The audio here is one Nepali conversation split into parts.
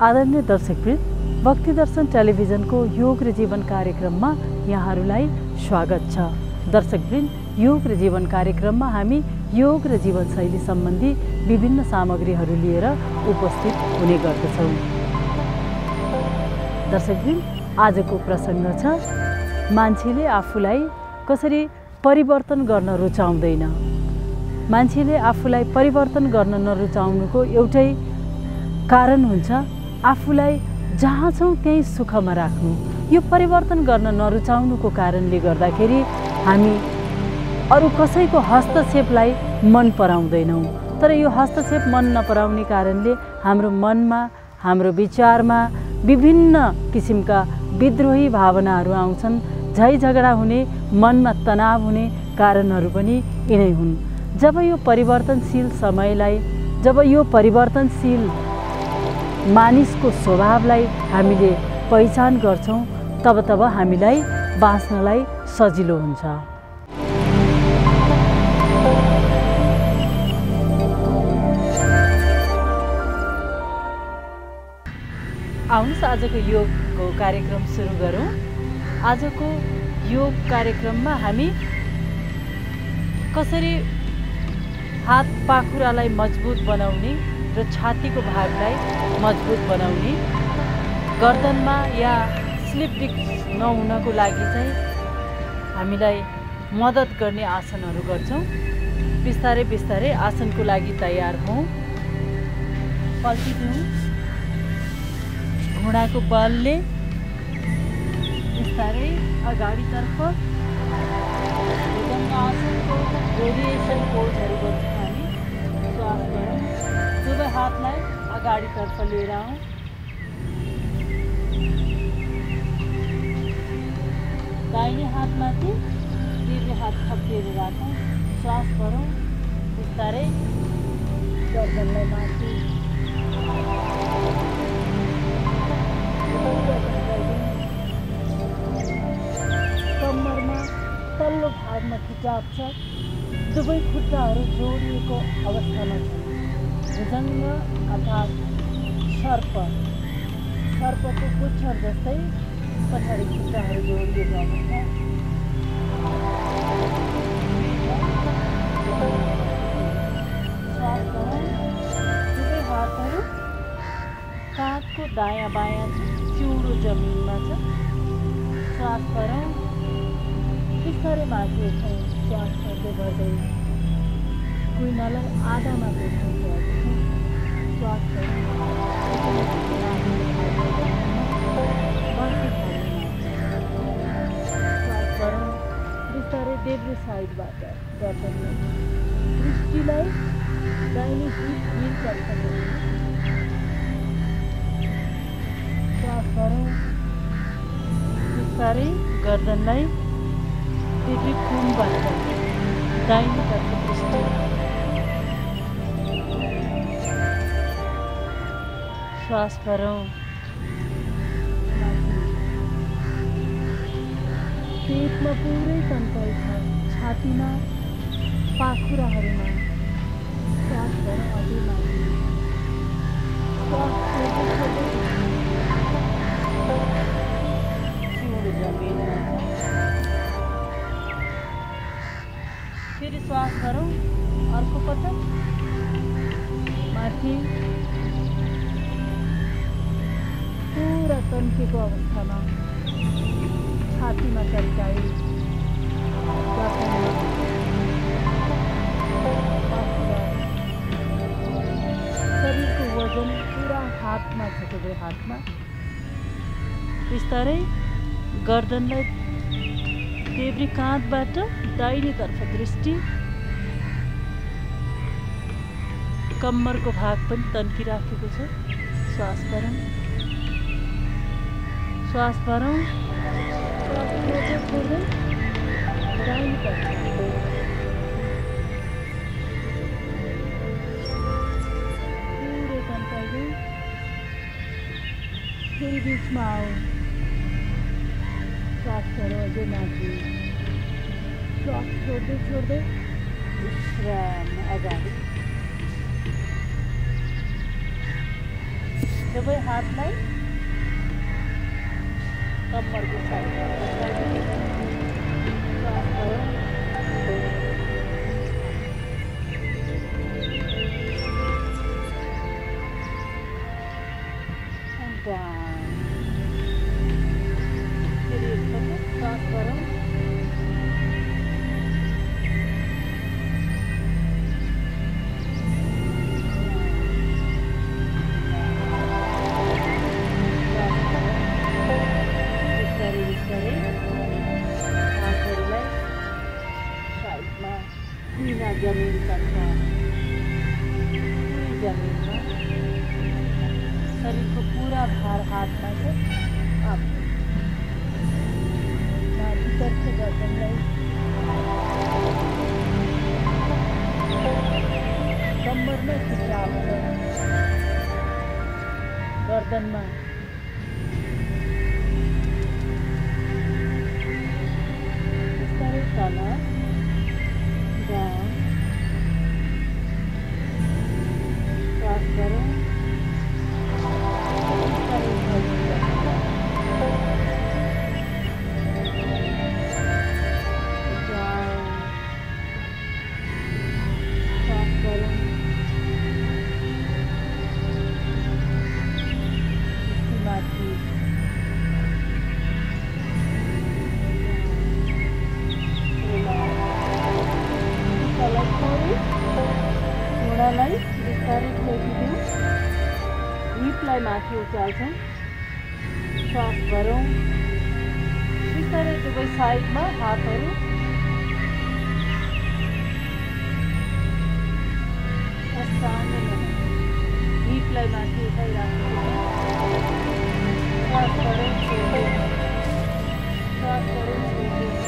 आदरणीय दर्शकवृन्द, भक्ति दर्शन टेलिभिजनको योग र जीवन कार्यक्रममा यहाँहरूलाई स्वागत छ। दर्शकवृन्द, योग र जीवन कार्यक्रममा हामी योग र जीवनशैली सम्बन्धी विभिन्न सामग्रीहरू लिएर उपस्थित हुने गर्दछौँ। दर्शकवृन्द, आजको प्रसङ्ग छ मान्छेले आफूलाई कसरी परिवर्तन गर्न रुचाउँदैन। मान्छेले आफूलाई परिवर्तन गर्न नरुचाउनुको एउटै कारण हुन्छ आफूलाई जहाँ छौँ त्यही सुखमा राख्नु। यो परिवर्तन गर्न नरुचाउनुको कारणले गर्दाखेरि हामी अरू कसैको हस्तक्षेपलाई मन पराउँदैनौँ। तर यो हस्तक्षेप मन नपराउने कारणले हाम्रो मनमा, हाम्रो विचारमा विभिन्न किसिमका विद्रोही भावनाहरू आउँछन्। झै झगडा हुने, मनमा तनाव हुने कारणहरू पनि यिनै हुन्। जब यो परिवर्तनशील समयलाई, जब यो परिवर्तनशील मानिसको स्वभावलाई हामीले पहिचान गर्छौँ, तब हामीलाई बाँच्नलाई सजिलो हुन्छ। आउनुहोस् आजको योगको कार्यक्रम सुरु गरौँ। आजको योग कार्यक्रममा हामी कसरी हात पाखुरालाई मजबुत बनाउने र छातीको भागलाई मजबुत बनाउने, गर्दनमा या स्लिप डिस्क नहुनको लागि चाहिँ हामीलाई मद्दत गर्ने आसनहरू गर्छौँ। बिस्तारै बिस्तारै आसनको लागि तयार हौँ। पल्टिदिउँ। घुँडाको बलले बिस्तारै अगाडितर्फ आसनको भेरिएसन पोजहरू गर्छौँ हामी। श्वास गरौँ। दुवै हातलाई अगाडितर्फ लिएर आउँ। दाहिने हातमाथि देब्रे हात थपिएर राखौँ। श्वास गरौँ। बिस्तारै गर्दनलाई माथि कम्मरमा तल्लो भागमा खिचाव छ। दुवै खुट्टाहरू जोडिएको अवस्थामा छ। भुजङ्ग अर्थात् सर्पको पुच्छर जस्तै पछाडि खुट्टाहरू जोडिएको अवस्था। श्वास गरौँ। दुवै हातहरू काँधको दायाँ बायाँ चिउडो जमिनमा छ। श्वास गरौँ। बिस्तारै माथि उठौँ। श्वास गर्दै गर्दै कुइनालाई आधा माथि उठाउँछौँ। श्वास गरौँ। श्वास गरौँ। बिस्तारै देब्रे साइडबाट गर्दनलाई दृष्टिलाई दाहिने हिलतर्फ ल्याउनु। श्वास गरौँ। बिस्तारै गर्दनलाई देब्रे कुमबाट दाहिनेतर्फ दृष्टि। श्वास गरौँ। पेटमा पुरै तन्काइ छ, छातीमा, पाखुराहरूमा। श्वास गरौँ। अझै माथि। श्वास छोड्दै चिउडो जमिनमा छ। फेरि श्वास गरौँ। अर्को पटक माथि पुरा तन्केको अवस्थामा, छातीमा तन्काइ, गर्दनमा पाखुरा, शरीरको वजन पुरा हातमा छ। दुवै हातमा बिस्तारै गर्दनलाई देब्रे काँधबाट दाहिनेतर्फ दृष्टि। कम्मरको भाग पनि तन्किराखेको छ। श्वास गरौँ। श्वास भरौँ। श्वास छोड्दै दाहिनेतर्फ पुरै तन्काइदै फेरि बिचमा आऊ। श्वास गरौँ। अझै माथि। श्वास छोड्दै विश्राम अगाडि। दुवै हातलाई कम्मरको साइडमा पछाडि श्वास गरौँ। And down. फेरि एकपटक श्वास गरौँ। जमीन तक पूरी जमीन में शरीर को पूरा भार हाथ में से अब भीतर से गर्दन कमर में खिंचाव गर्दन में इस तरह तला श्वास करो। घोडालाई बिस्तारै छोडिदिउँ। हिपलाई माथि उचाल्छौँ। श्वास गरौँ। बिस्तारै दुवै साइडमा हातहरू हिपलाई माथि उठाइराख्नु। श्वास गरौँ, छोडिदिउँ। श्वास गरौँ, छोडिदिउँ।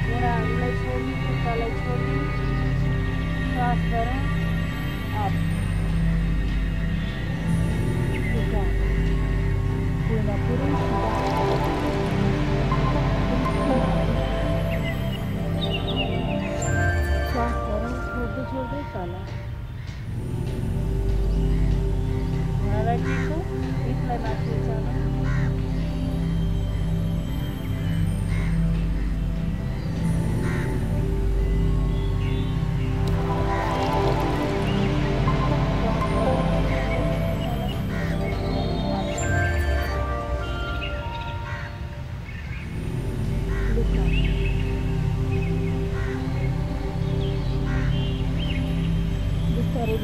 घुँडाहरूलाई छोड्नु, खुट्टालाई छोड्नु। श्वास गरौँ। अप पूर्ण पुरै श्वास गरौँ, छोड्दै छोड्दै तल। घुँडालाई टेकौँ, हिपलाई माथि उचालौँ।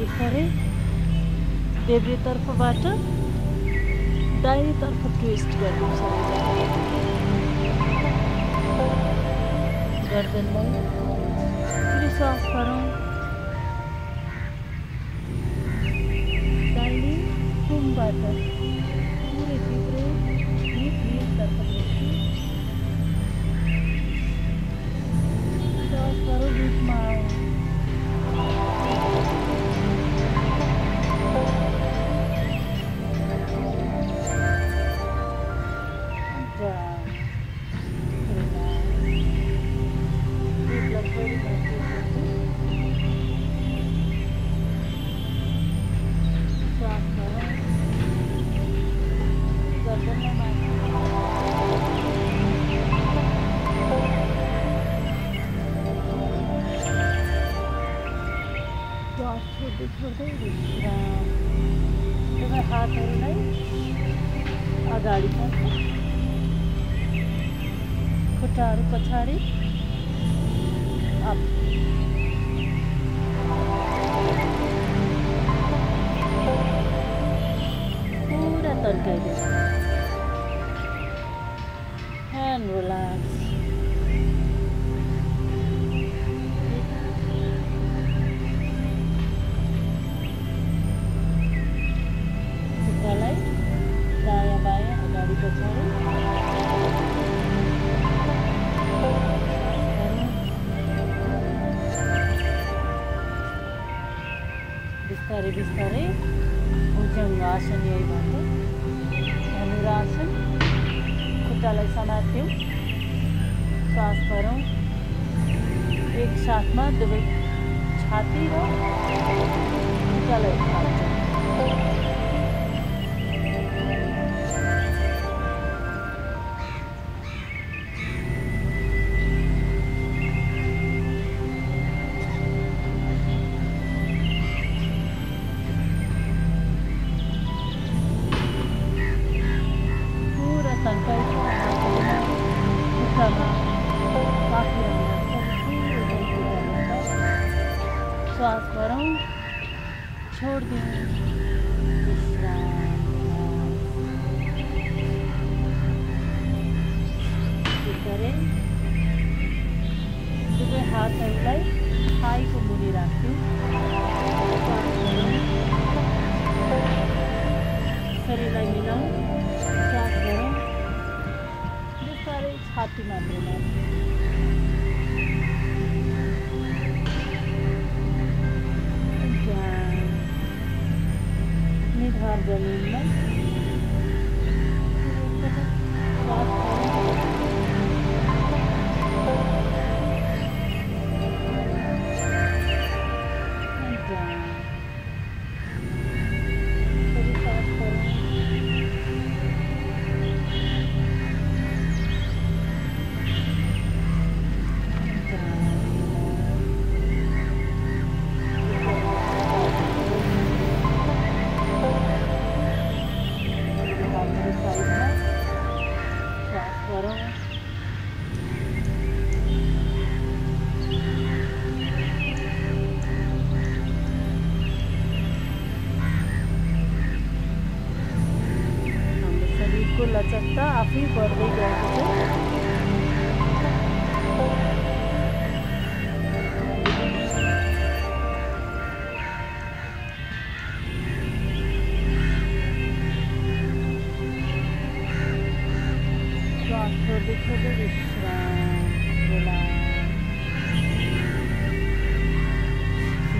बिस्तारै देब्रेतर्फबाट दाहिनेतर्फ ट्विस्ट गर्नु शरीरलाई। गर्दनलाई फेरि श्वास गरौँ। दाहिने कुमबाट पुरै भित्रै हिपतर्फ श्वास गरौँ। हिपमा छोड्दै विश्राम। एउटा हातहरूलाई अगाडि पर्छ, खुट्टाहरू पछाडि। अप पुरा तन्काइदिनु। And relax. दायाँ बायाँ अगाडि पछाडि। बिस्तारै बिस्तारै भुजङ्गासन यहीबाट धनुरासन। खुट्टालाई समात्यौँ। श्वास गरौँ। एक साथमा दुवै छाती र खुट्टालाई उठाउँछ। पुरा तन्काइन्छ हातहरूमा, खुट्टामा श्वास भरौँ, छोडिदिउँ, विश्राम। बिस्तारै दुवै हातहरूलाई थाइको मुनि राख्यौँ, शरीरलाई मिलाउँ, श्वास भरौँ, बिस्तारै छाती मात्रै निधार जमिनमा लचकता आफै बढ्दै गएको छ। श्वास छोड्दै छोड्दै विश्राम,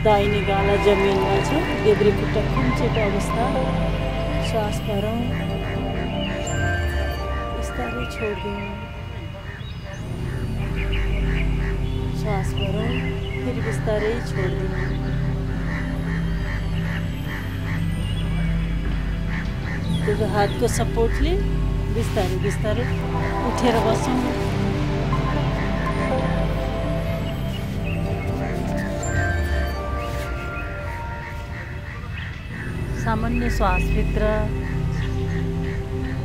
दाहिने गाला जमिनमा छ, देब्रे खुट्टा कुम्चेको अवस्था। श्वास भरौँ, बिस्तारै छोडिदिउँ, श्वास भरौँ, फेरि बिस्तारै छोडिदिउँ। दुवै हातको सपोर्टले बिस्तारै बिस्तारै उठेर बसौँ। सामान्य श्वासभित्र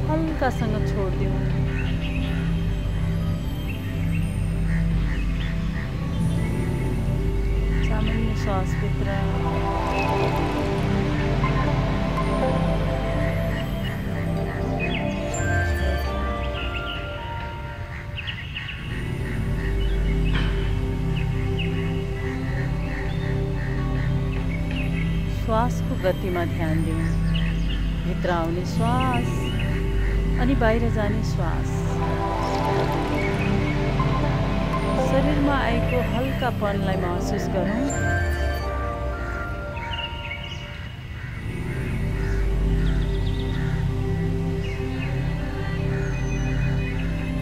हल्कासँग छोडिदिउँ। सामान्य श्वासभित्र श्वासको गतिमा ध्यान दिउँ। भित्र आउने श्वास अनि बाहिर जाने श्वास। शरीरमा आएको हल्कापनलाई महसुस गरौँ।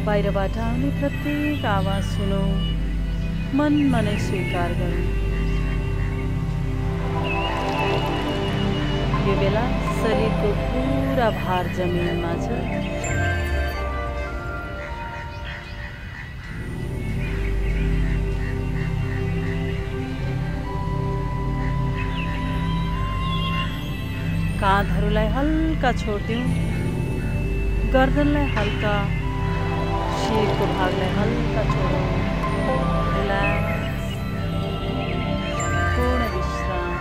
बाहिरबाट आउने प्रत्येक आवाज सुनौँ, मनमा नै स्वीकार गरौँ। यो बेला शरीरको पुरा भार जमिनमा छ। काँधहरूलाई हल्का छोडिदिउँ, गर्दनलाई हल्का, शिरको भागलाई हल्का छोडौँ। रिल्याक्स, पूर्ण विश्राम।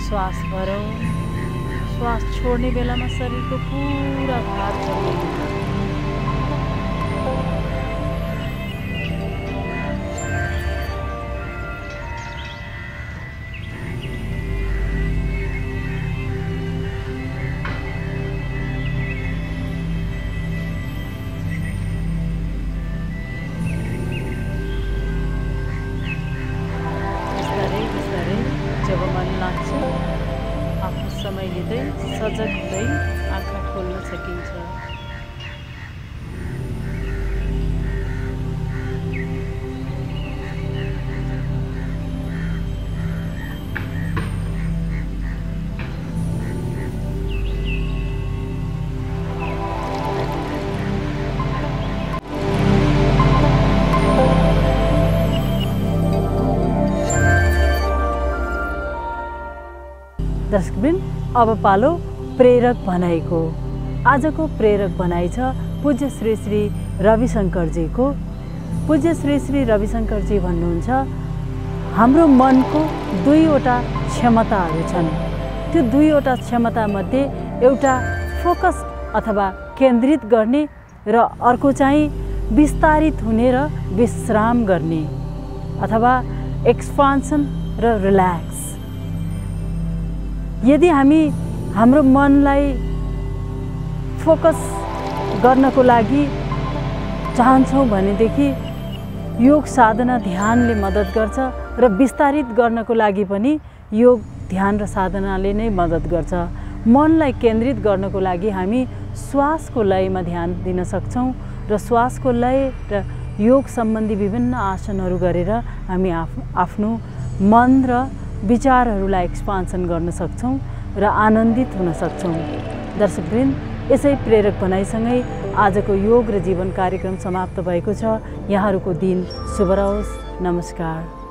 श्वास भरौँ, श्वास छोड्ने बेलामा शरीरको पुरा भार जमिन्छ। जब मन लाग्छ आफू समय लिँदै सजग हुँदै आँखा खोल्न सकिन्छ। दर्शकवृन्द, अब पालो प्रेरक भनाइको। आजको प्रेरक भनाइ छ पूज्य श्री श्री रविशङ्करजीको। पूज्य श्री श्री रविशङ्करजी भन्नुहुन्छ, हाम्रो मनको दुईवटा क्षमताहरू छन्। त्यो दुईवटा क्षमतामध्ये एउटा फोकस अथवा केन्द्रित गर्ने र अर्को चाहिँ विस्तारित हुने र विश्राम गर्ने अथवा एक्सपान्सन र रिल्याक्स। यदि हामी हाम्रो मनलाई फोकस गर्नको लागि चाहन्छौँ भनेदेखि योग साधना ध्यानले मद्दत गर्छ र विस्तारित गर्नको लागि पनि योग ध्यान र साधनाले नै मद्दत गर्छ। मनलाई केन्द्रित गर्नको लागि हामी श्वासको लयमा ध्यान दिन सक्छौँ र श्वासको लय र योग सम्बन्धी विभिन्न आसनहरू गरेर हामी आफ्नो मन र विचारहरूलाई एक्सपान्सन गर्न सक्छौँ र आनन्दित हुन सक्छौँ। दर्शकवृन्द, यसै प्रेरक भनाइसँगै आजको योग र जीवन कार्यक्रम समाप्त भएको छ। यहाँहरूको दिन शुभ रहोस्। नमस्कार।